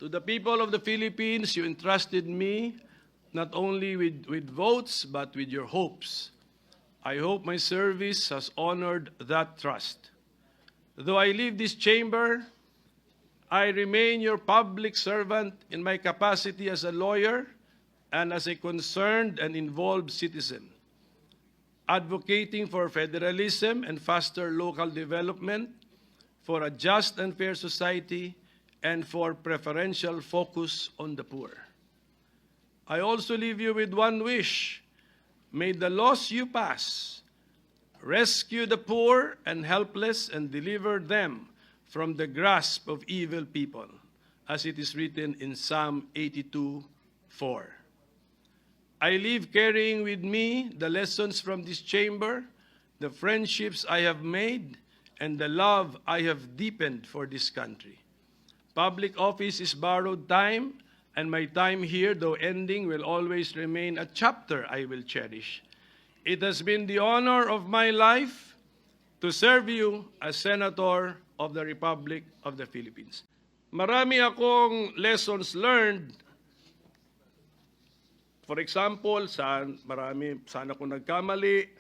To the people of the Philippines, you entrusted me not only with votes, but with your hopes. I hope my service has honored that trust. Though I leave this chamber, I remain your public servant in my capacity as a lawyer and as a concerned and involved citizen, advocating for federalism and faster local development, for a just and fair society, and for preferential focus on the poor. I also leave you with one wish. May the laws you pass rescue the poor and helpless and deliver them from the grasp of evil people, as it is written in Psalm 82:4. I leave carrying with me the lessons from this chamber, the friendships I have made, and the love I have deepened for this country. Public office is borrowed time, and my time here, though ending, will always remain a chapter I will cherish. It has been the honor of my life to serve you as Senator of the Republic of the Philippines. Marami akong lessons learned. For example, saan ako nagkamali,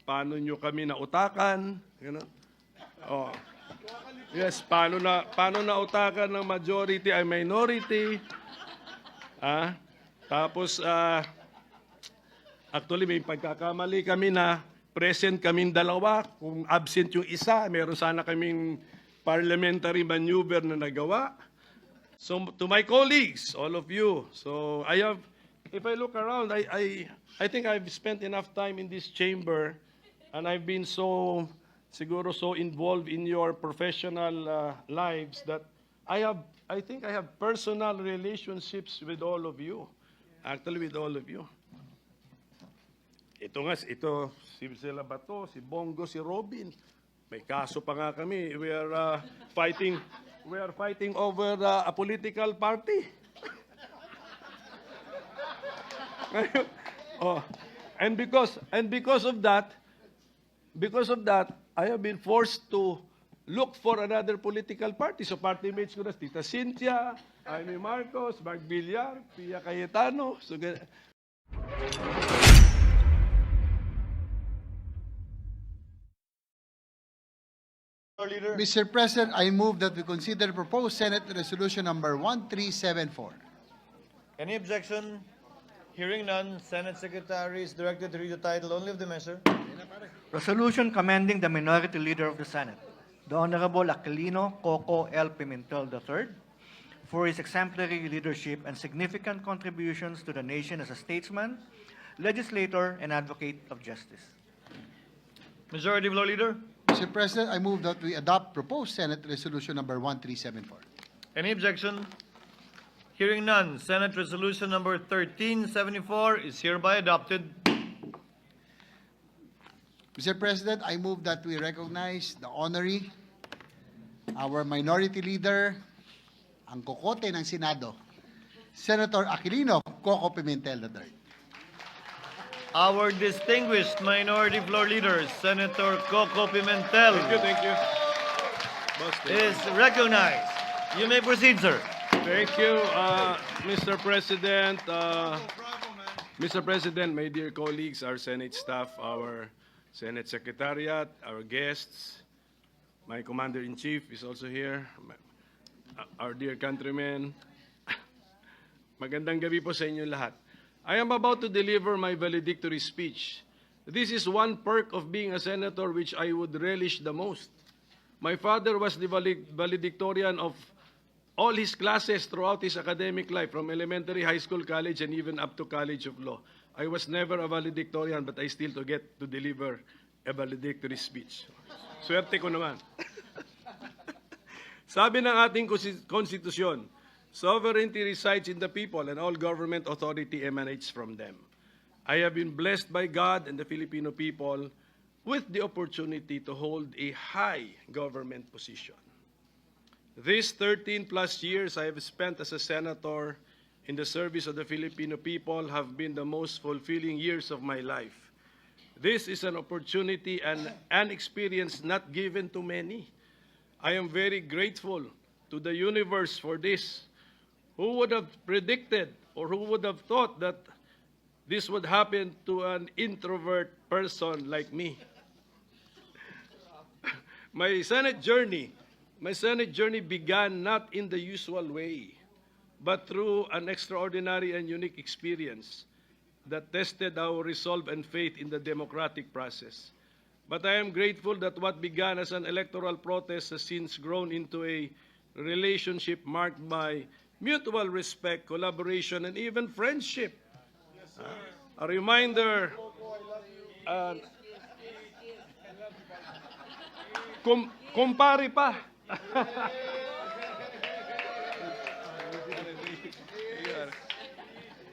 paano nyo kami nautakan, Oh. Yes, paano nautakan ng majority ay minority. Tapos, actually, may pagkakamali kami na present kaming dalawa. Kung absent yung isa, meron sana kaming parliamentary maneuver na nagawa. So, to my colleagues, all of you, so if I look around, I think I've spent enough time in this chamber, and I've been siguro so involved in your professional lives that I think I have personal relationships with all of you. Actually, with all of you. Ito, si Sila Bato, si Bongo, si Robin. May kaso pa nga kami. We are fighting over a political party. And because of that, I have been forced to look for another political party. So party mates ko na, Tita Cynthia, Amy Marcos, Mark Villar, Pia Cayetano. So, Mr. President, I move that we consider proposed Senate Resolution number 1374. Any objection? Hearing none, Senate Secretary is directed to read the title only of the measure. Resolution commending the Minority Leader of the Senate, the Honorable Aquilino Coco L. Pimentel III, for his exemplary leadership and significant contributions to the nation as a statesman, legislator, and advocate of justice. Majority Floor Leader. Mr. President, I move that we adopt proposed Senate Resolution number 1374. Any objection? Hearing none, Senate Resolution number 1374 is hereby adopted. Mr. President, I move that we recognize the honoree, our minority leader, ang kokote ng Senado, Senator Aquilino Coco Pimentel III. Our distinguished Minority Floor Leader, Senator Coco Pimentel, thank you. Boss, thank you. is recognized. You may proceed, sir. Thank you, Mr. President. Mr. President, my dear colleagues, our Senate staff, our Senate Secretariat, our guests, my Commander-in-Chief is also here, our dear countrymen. Magandang gabi po sa inyo lahat. I am about to deliver my valedictory speech. This is one perk of being a senator which I would relish the most. My father was the valedictorian of all his classes throughout his academic life, from elementary, high school, college, and even up to College of Law. I was never a valedictorian, but I still get to deliver a valedictory speech. Swerte ko naman. Sabi ng ating konstitusyon, sovereignty resides in the people and all government authority emanates from them. I have been blessed by God and the Filipino people with the opportunity to hold a high government position. These 13 plus years I have spent as a senator in the service of the Filipino people have been the most fulfilling years of my life. This is an opportunity and an experience not given to many. I am very grateful to the universe for this, Who would have predicted or who would have thought that this would happen to an introvert person like me? My Senate journey began not in the usual way, but through an extraordinary and unique experience that tested our resolve and faith in the democratic process. But I am grateful that what began as an electoral protest has since grown into a relationship marked by mutual respect, collaboration, and even friendship. A reminder, kumpare pa.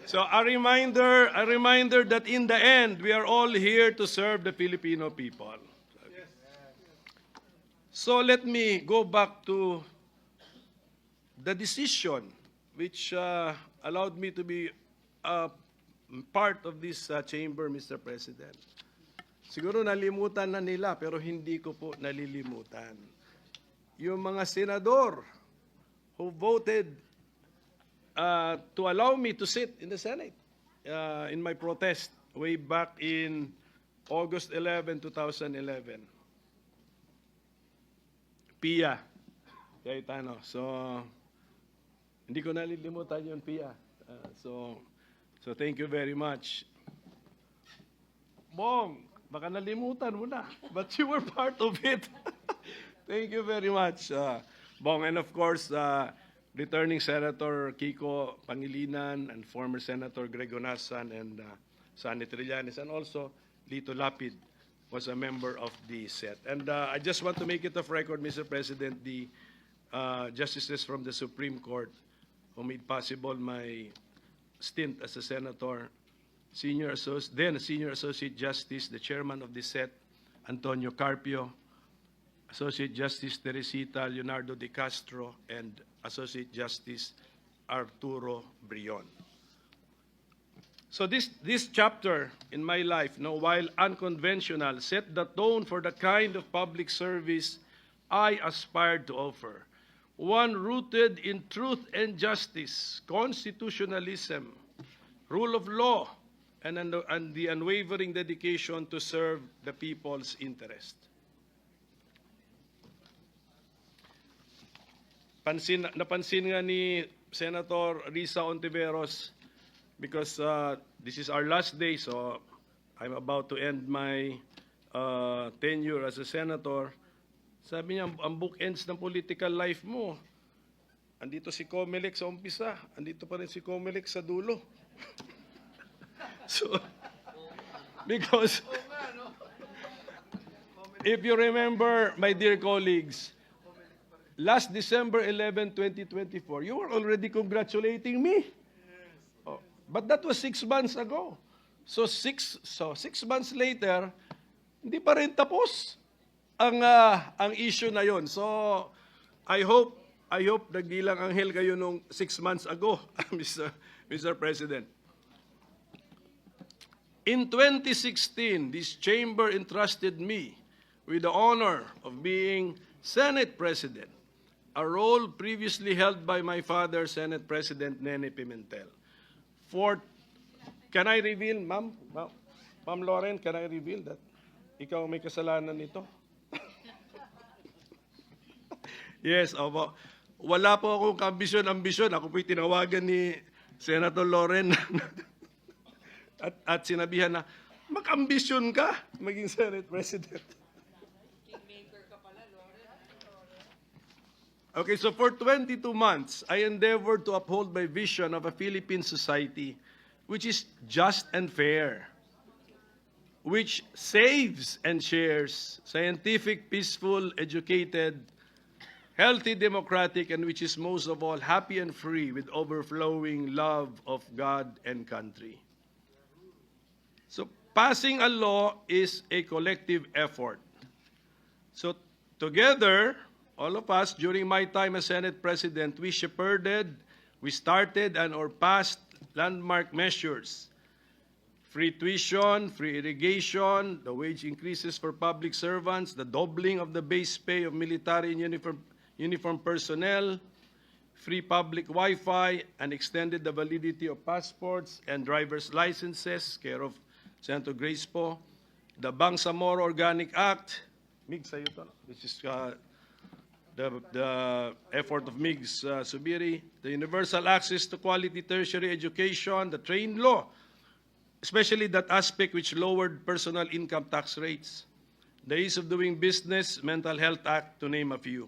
So a reminder that in the end, we are all here to serve the Filipino people. So let me go back to the decision which allowed me to be part of this chamber, Mr. President. Siguro nalimutan na nila, pero hindi ko po nalilimutan. Yung mga senador who voted to allow me to sit in the Senate in my protest way back in August 11, 2011. Pia Cayetano. So, hindi ko nalilimutan yun, Pia. So thank you very much. Bong, baka nalimutan mo na, but you were part of it. Thank you very much, Bong. And of course, returning Senator Kiko Pangilinan and former Senator Greg Onasan and Sonny Trillanes, and also Lito Lapid was a member of the set. And I just want to make it of record, Mr. President, the justices from the Supreme Court who made possible my stint as a senator, then Senior Associate Justice, the chairman of the set, Antonio Carpio, Associate Justice Teresita Leonardo de Castro, and Associate Justice Arturo Brion. So this chapter in my life, while unconventional, set the tone for the kind of public service I aspired to offer. One rooted in truth and justice, constitutionalism, rule of law, and the unwavering dedication to serve the people's interest. Napansin nga ni Senator Risa Ontiveros, because this is our last day, so I'm about to end my tenure as a senator. Sabi niya, ang bookends ng political life mo, andito si Comelec sa umpisa, andito pa rin si Comelec sa dulo. So, because if you remember, my dear colleagues, last December 11, 2024, you were already congratulating me. Oh, but that was 6 months ago. So 6 months later, hindi pa rin tapos ang issue na yon. So I hope nagdilang anghel kayo nung 6 months ago, Mr. President. In 2016, this chamber entrusted me with the honor of being Senate President, a role previously held by my father, Senate President Nene Pimentel. Can I reveal, Ma'am Lauren, can I reveal that ikaw may kasalanan nito? Yes, opo. Wala po akong ambisyon. Ako po'y tinawagan ni Senator Lauren at sinabihan na, mag-ambisyon ka maging Senate President. Okay, so for 22 months, I endeavored to uphold my vision of a Philippine society which is just and fair, which saves and shares, scientific, peaceful, educated, healthy, democratic, and which is most of all happy and free with overflowing love of God and country. So passing a law is a collective effort. So together, all of us, during my time as Senate President, we started or passed landmark measures. Free tuition, free irrigation, the wage increases for public servants, the doubling of the base pay of military and uniform personnel, free public Wi-Fi, and extended the validity of passports and driver's licenses, care of Senator Grace po. The Bangsamoro Organic Act, Mig, sa'yo to, which is the effort of Migs Subiri, the universal access to quality tertiary education, the train law, especially that aspect which lowered personal income tax rates, the ease of doing business, Mental Health Act, to name a few.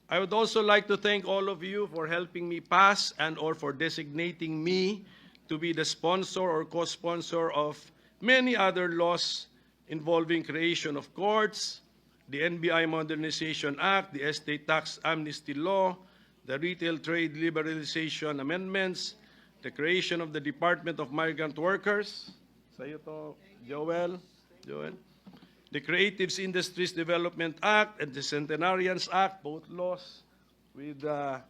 I would also like to thank all of you for helping me pass and or for designating me to be the sponsor or co-sponsor of many other laws involving creation of courts, the NBI Modernization Act, the Estate Tax Amnesty Law, the Retail Trade Liberalization Amendments, the creation of the Department of Migrant Workers, sa'yo to, Joel, the Creative Industries Development Act and the Centenarians Act, both laws with the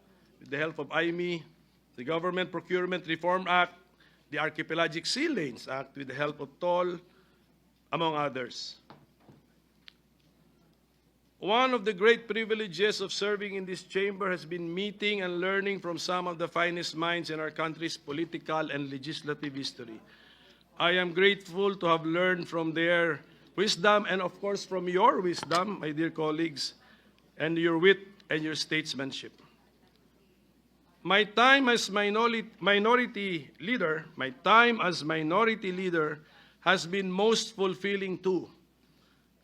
help of IME, the Government Procurement Reform Act, the Archipelagic Sea Lanes Act with the help of TOL, among others. One of the great privileges of serving in this chamber has been meeting and learning from some of the finest minds in our country's political and legislative history. I am grateful to have learned from their wisdom and, of course, from your wisdom, my dear colleagues, and your wit and your statesmanship. My time as minority leader has been most fulfilling too.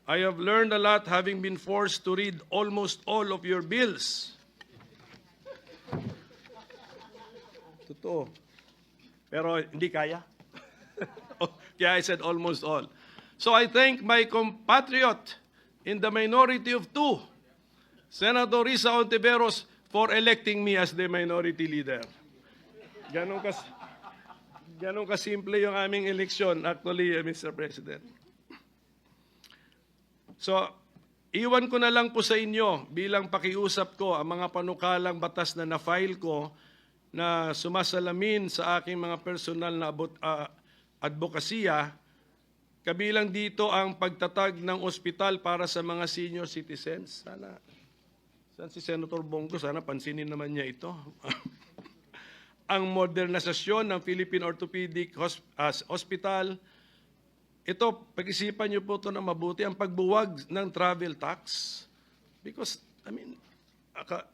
I have learned a lot having been forced to read almost all of your bills. Totoo. Pero hindi kaya. Kaya I said almost all. So I thank my compatriot in the minority of two, Senator Risa Ontiveros, for electing me as the minority leader. Ganun kasimple yung aming eleksyon, actually, Mr. President. So, iwan ko na lang po sa inyo bilang pakiusap ko ang mga panukalang batas na na-file ko na sumasalamin sa aking mga personal na advokasya. Kabilang dito ang pagtatag ng ospital para sa mga senior citizens. Saan si Senator Bongo? Sana pansinin naman niya ito. Ang modernisasyon ng Philippine Orthopedic Hospital. Ito, pag-isipan niyo po ito na mabuti, ang pagbuwag ng travel tax. Because,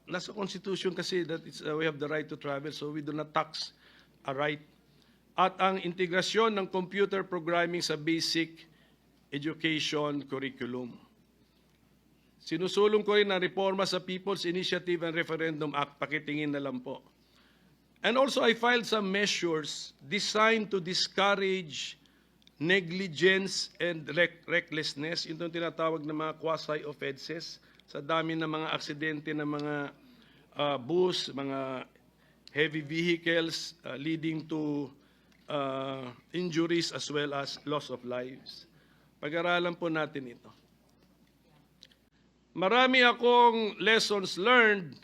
nasa Constitution kasi that we have the right to travel, so we do not tax a right. At ang integrasyon ng computer programming sa basic education curriculum. Sinusulong ko rin ang reforma sa People's Initiative and Referendum Act, pakitingin na lang po. And also, I filed some measures designed to discourage negligence and recklessness, yung tinatawag na mga quasi-offenses, sa dami ng mga aksidente ng mga bus, mga heavy vehicles leading to injuries as well as loss of lives. Pag-aralan po natin ito. Marami akong lessons learned.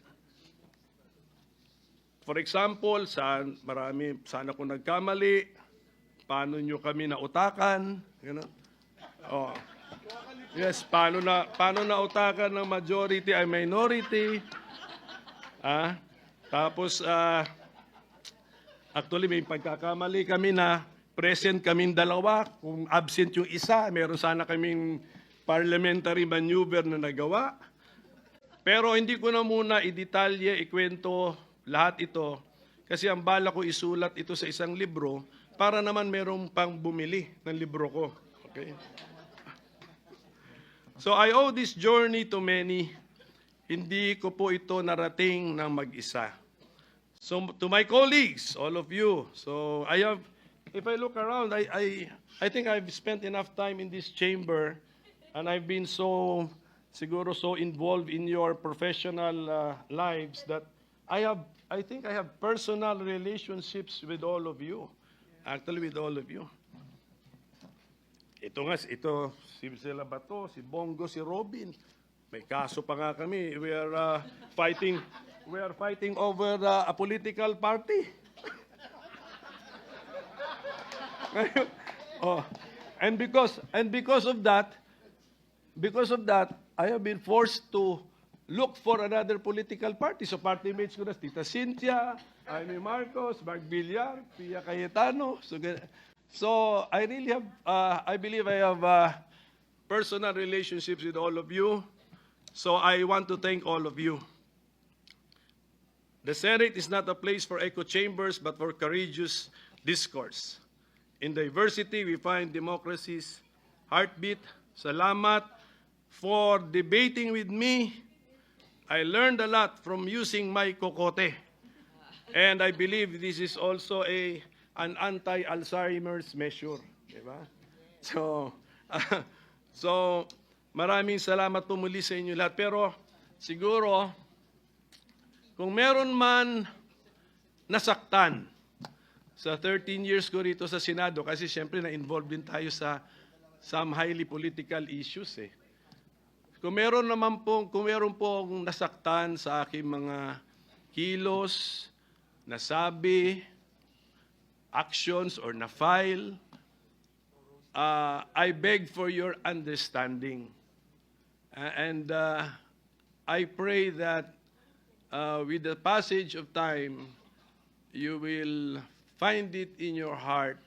For example, saan ako nagkamali, paano nyo kami nautakan, gano'n. Oh. Yes, paano nautakan ng majority ay minority. Tapos, actually, may pagkakamali kami na present kaming dalawa. Kung absent yung isa, meron sana kaming parliamentary maneuver na nagawa. Pero hindi ko na muna i-detalye, ikwento lahat ito. Kasi ang bala ko isulat ito sa isang libro para naman merong pang bumili ng libro ko. Okay? So I owe this journey to many. Hindi ko po ito narating ng mag-isa. So to my colleagues, all of you, so if I look around, I think I've spent enough time in this chamber and I've been siguro so involved in your professional lives that I think I have personal relationships with all of you. Actually, with all of you. Ito, si Sila Bato, si Bongo, si Robin. May kaso pa nga kami. We are fighting over a political party. And because of that, I have been forced to look for another political party. So party mates ko na, Tita Cynthia, Amy Marcos, Mark Villar, Pia Cayetano. So I really have, I believe I have personal relationships with all of you. So I want to thank all of you. The Senate is not a place for echo chambers, but for courageous discourse. In diversity, we find democracy's heartbeat. Salamat for debating with me. I learned a lot from using my kokote. And I believe this is also an anti-Alzheimer's measure. Diba? So, so maraming salamat po muli sa inyo lahat. Pero siguro, kung meron man nasaktan sa 13 years ko rito sa Senado, kasi siyempre na-involved din tayo sa some highly political issues eh. Kung meron pong nasaktan sa aking mga kilos, nasabi, actions, or na-file, I beg for your understanding. And I pray that with the passage of time, you will find it in your heart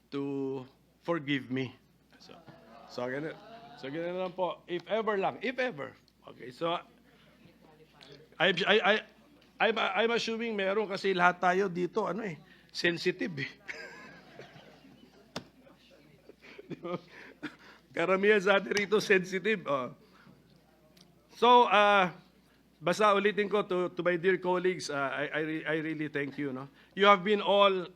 to forgive me. So ganun lang po. If ever lang. If ever. Okay, so I'm assuming meron kasi lahat tayo dito, sensitive eh. Karamihan sa atin rito sensitive. Oh. So, basta ulitin ko to my dear colleagues, I really thank you. No? You have been all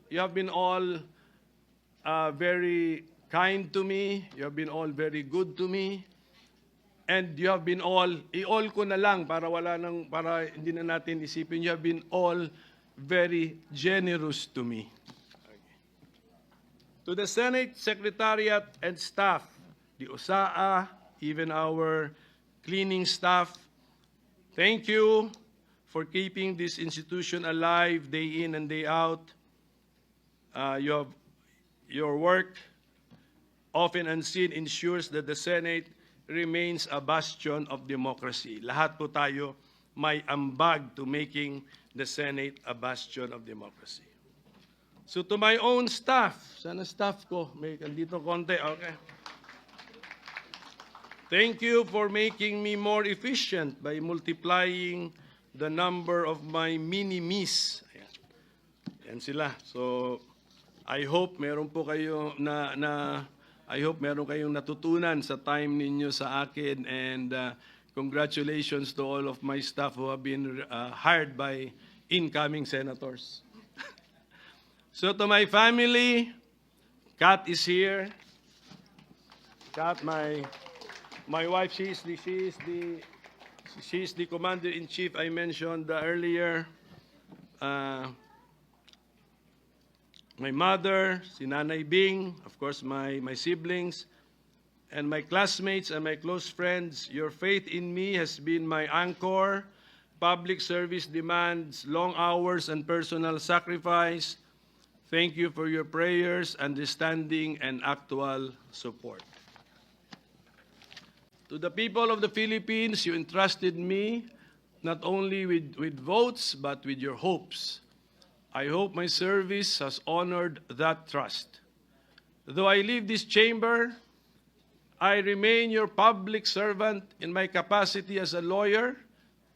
very kind to me. You have been all very good to me. And you have been all ko na lang para hindi na natin isipin. You have been all very generous to me. Okay. To the Senate Secretariat and staff, the OSAA, even our cleaning staff, thank you for keeping this institution alive day in and day out. Your work, often unseen, ensures that the Senate remains a bastion of democracy. Lahat po tayo may ambag to making the Senate a bastion of democracy. So to my own staff, sana staff ko, may andito konti, okay. Thank you for making me more efficient by multiplying the number of my mini-me's. Yan sila. So, I hope meron po kayo I hope meron kayong natutunan sa time ninyo sa akin, and congratulations to all of my staff who have been hired by incoming senators. So to my family, Kat is here. Kat, my wife, she is the commander-in-chief I mentioned earlier. My mother, si Nanay Bing, of course my siblings, and my classmates and my close friends. Your faith in me has been my anchor. Public service demands long hours and personal sacrifice. Thank you for your prayers, understanding, and actual support. To the people of the Philippines, you entrusted me not only with votes, but with your hopes. I hope my service has honored that trust. Though I leave this chamber, I remain your public servant in my capacity as a lawyer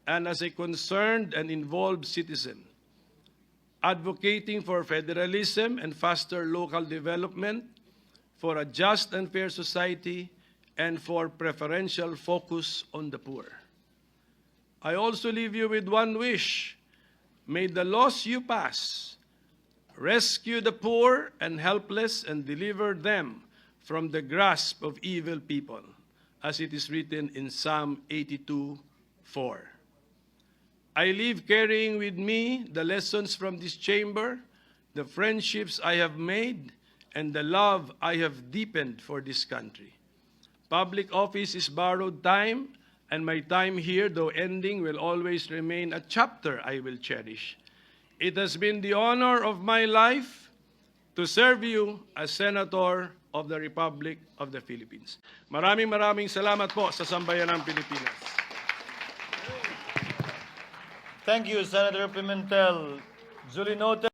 and as a concerned and involved citizen, advocating for federalism and faster local development, for a just and fair society, and for preferential focus on the poor. I also leave you with one wish. May the laws you pass rescue the poor and helpless and deliver them from the grasp of evil people, as it is written in Psalm 82:4. I leave carrying with me the lessons from this chamber, the friendships I have made, and the love I have deepened for this country. Public office is borrowed time, and my time here, though ending, will always remain a chapter I will cherish. It has been the honor of my life to serve you as Senator of the Republic of the Philippines. Maraming salamat po sa sambayanang Pilipinas. Thank you, Senator Pimentel. Duly noted.